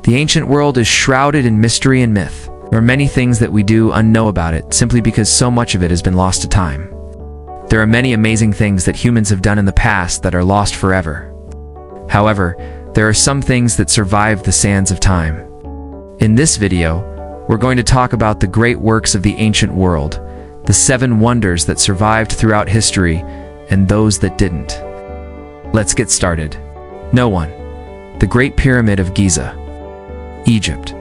The ancient world is shrouded in mystery and myth. There are many things that we do unknow about it simply because so much of it has been lost to time. There are many amazing things that humans have done in the past that are lost forever. However, there are some things that survive the sands of time. In this video, we're going to talk about the great works of the ancient world, the 7 wonders that survived throughout history, and those that didn't. Let's get started. No. 1. The Great Pyramid of Giza, Egypt.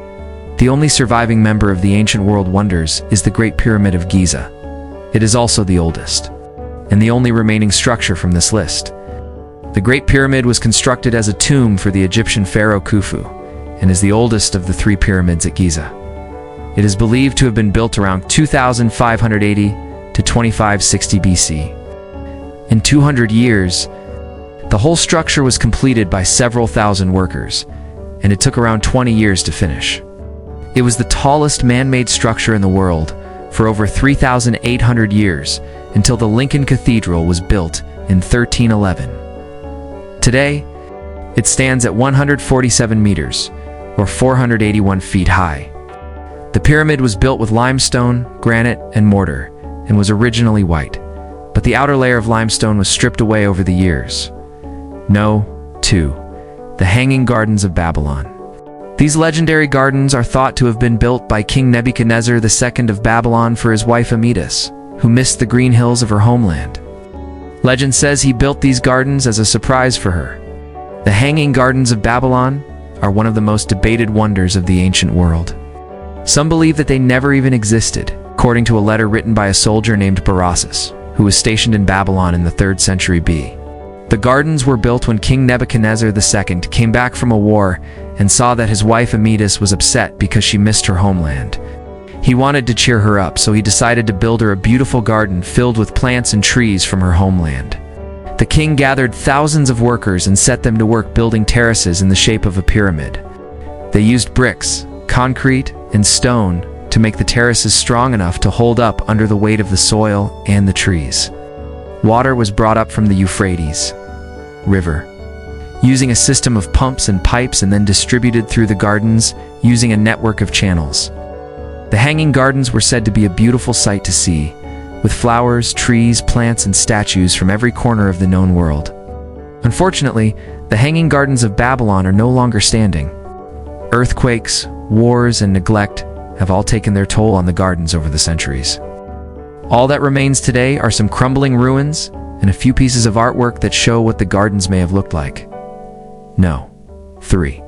The only surviving member of the ancient world wonders is the Great Pyramid of Giza. It is also the oldest, and the only remaining structure from this list. The Great Pyramid was constructed as a tomb for the Egyptian pharaoh Khufu, and is the oldest of the 3 pyramids at Giza. It is believed to have been built around 2580 to 2560 BC. In 200 years, the whole structure was completed by several thousand workers, and it took around 20 years to finish. It was the tallest man-made structure in the world for over 3,800 years, until the Lincoln Cathedral was built in 1311. Today, it stands at 147 meters, or 481 feet high. The pyramid was built with limestone, granite, and mortar, and was originally white, but the outer layer of limestone was stripped away over the years. No. 2. The Hanging Gardens of Babylon. These legendary gardens are thought to have been built by King Nebuchadnezzar II of Babylon for his wife Amidis, who missed the green hills of her homeland. Legend says he built these gardens as a surprise for her. The Hanging Gardens of Babylon are one of the most debated wonders of the ancient world. Some believe that they never even existed, according to a letter written by a soldier named Berossus, who was stationed in Babylon in the 3rd century B. The gardens were built when King Nebuchadnezzar II came back from a war and saw that his wife Amidis was upset because she missed her homeland. He wanted to cheer her up, so he decided to build her a beautiful garden filled with plants and trees from her homeland. The king gathered thousands of workers and set them to work building terraces in the shape of a pyramid. They used bricks, concrete, and stone to make the terraces strong enough to hold up under the weight of the soil and the trees. Water was brought up from the Euphrates River, using a system of pumps and pipes, and then distributed through the gardens using a network of channels. The Hanging Gardens were said to be a beautiful sight to see, with flowers, trees, plants, and statues from every corner of the known world. Unfortunately, the Hanging Gardens of Babylon are no longer standing. Earthquakes, wars, and neglect have all taken their toll on the gardens over the centuries. All that remains today are some crumbling ruins and a few pieces of artwork that show what the gardens may have looked like. No. 3.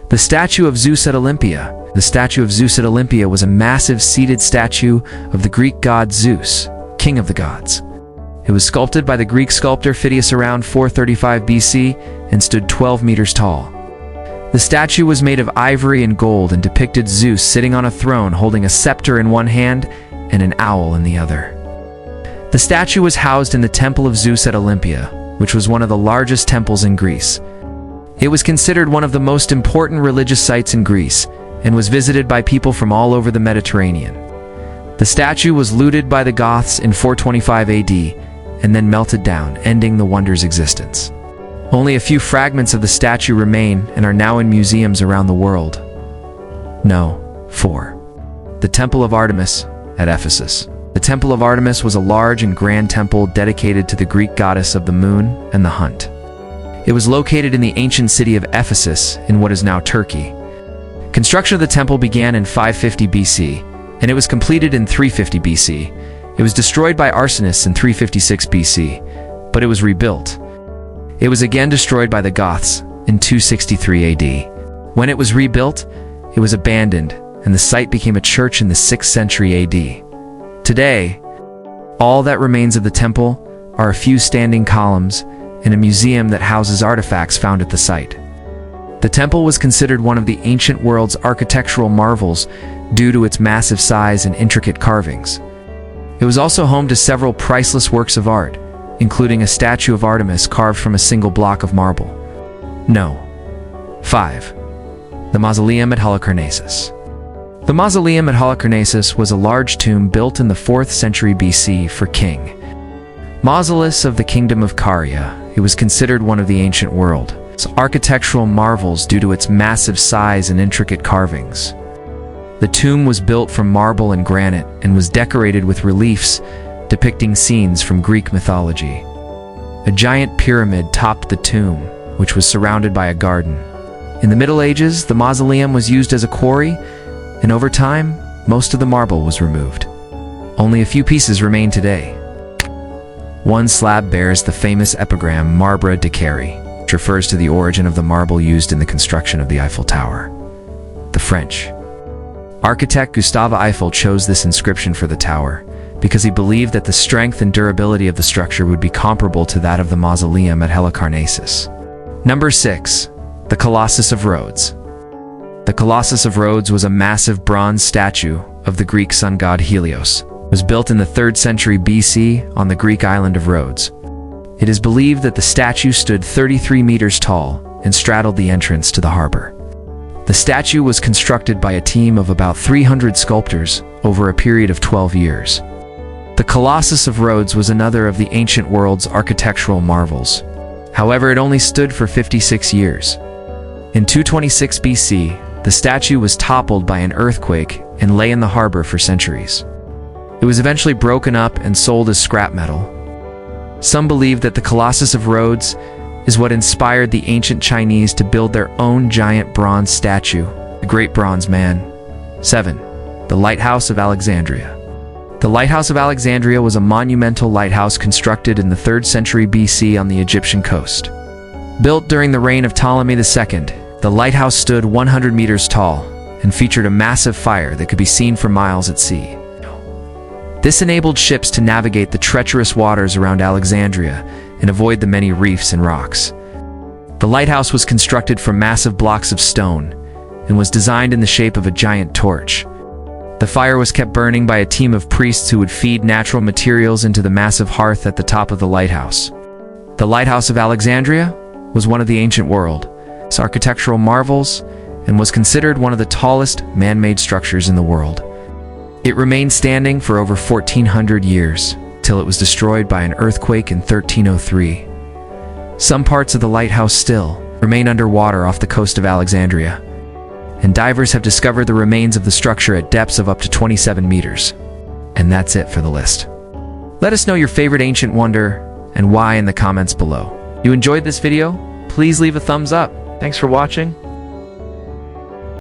The Statue of Zeus at Olympia. The statue of Zeus at Olympia was a massive seated statue of the Greek god Zeus, king of the gods. It was sculpted by the Greek sculptor Phidias around 435 BC and stood 12 meters tall. The statue was made of ivory and gold and depicted Zeus sitting on a throne holding a scepter in one hand and an owl in the other. The statue was housed in the Temple of Zeus at Olympia, which was one of the largest temples in Greece. It was considered one of the most important religious sites in Greece and was visited by people from all over the Mediterranean. The statue was looted by the Goths in 425 AD and then melted down, ending the wonder's existence. Only a few fragments of the statue remain and are now in museums around the world. No. 4. The Temple of Artemis at Ephesus. The Temple of Artemis was a large and grand temple dedicated to the Greek goddess of the moon and the hunt. It was located in the ancient city of Ephesus in what is now Turkey. Construction of the temple began in 550 BC, and it was completed in 350 BC. It was destroyed by arsonists in 356 BC, but it was rebuilt. It was again destroyed by the Goths in 263 AD. When it was rebuilt, it was abandoned, and the site became a church in the 6th century AD. Today, all that remains of the temple are a few standing columns and a museum that houses artifacts found at the site. The temple was considered one of the ancient world's architectural marvels due to its massive size and intricate carvings. It was also home to several priceless works of art, including a statue of Artemis carved from a single block of marble. No. 5. The Mausoleum at Halicarnassus. The mausoleum at Halicarnassus was a large tomb built in the 4th century BC for King Mausolus of the Kingdom of Caria. It was considered one of the ancient world. architectural marvels due to its massive size and intricate carvings. The tomb was built from marble and granite and was decorated with reliefs depicting scenes from Greek mythology. A giant pyramid topped the tomb, which was surrounded by a garden. In the Middle Ages, the mausoleum was used as a quarry, and over time, most of the marble was removed. Only a few pieces remain today. One slab bears the famous epigram Marbre de Carry, which refers to the origin of the marble used in the construction of the Eiffel Tower. The French architect Gustave Eiffel chose this inscription for the tower because he believed that the strength and durability of the structure would be comparable to that of the mausoleum at Halicarnassus. Number 6. The Colossus of Rhodes. The Colossus of Rhodes was a massive bronze statue of the Greek sun god Helios. It was built in the 3rd century BC on the Greek island of Rhodes. It is believed that the statue stood 33 meters tall and straddled the entrance to the harbor. The statue was constructed by a team of about 300 sculptors over a period of 12 years. The Colossus of Rhodes was another of the ancient world's architectural marvels. However, it only stood for 56 years. In 226 BC, the statue was toppled by an earthquake and lay in the harbor for centuries. It was eventually broken up and sold as scrap metal. Some believe that the Colossus of Rhodes is what inspired the ancient Chinese to build their own giant bronze statue, the Great Bronze Man. 7. The Lighthouse of Alexandria. The Lighthouse of Alexandria was a monumental lighthouse constructed in the 3rd century BC on the Egyptian coast. Built during the reign of Ptolemy II, the lighthouse stood 100 meters tall and featured a massive fire that could be seen for miles at sea. This enabled ships to navigate the treacherous waters around Alexandria and avoid the many reefs and rocks. The lighthouse was constructed from massive blocks of stone and was designed in the shape of a giant torch. The fire was kept burning by a team of priests who would feed natural materials into the massive hearth at the top of the lighthouse. The Lighthouse of Alexandria was one of the ancient world's architectural marvels and was considered one of the tallest man-made structures in the world. It remained standing for over 1,400 years, till it was destroyed by an earthquake in 1303. Some parts of the lighthouse still remain underwater off the coast of Alexandria, and divers have discovered the remains of the structure at depths of up to 27 meters. And that's it for the list. Let us know your favorite ancient wonder and why in the comments below. You enjoyed this video? Please leave a thumbs up. Thanks for watching.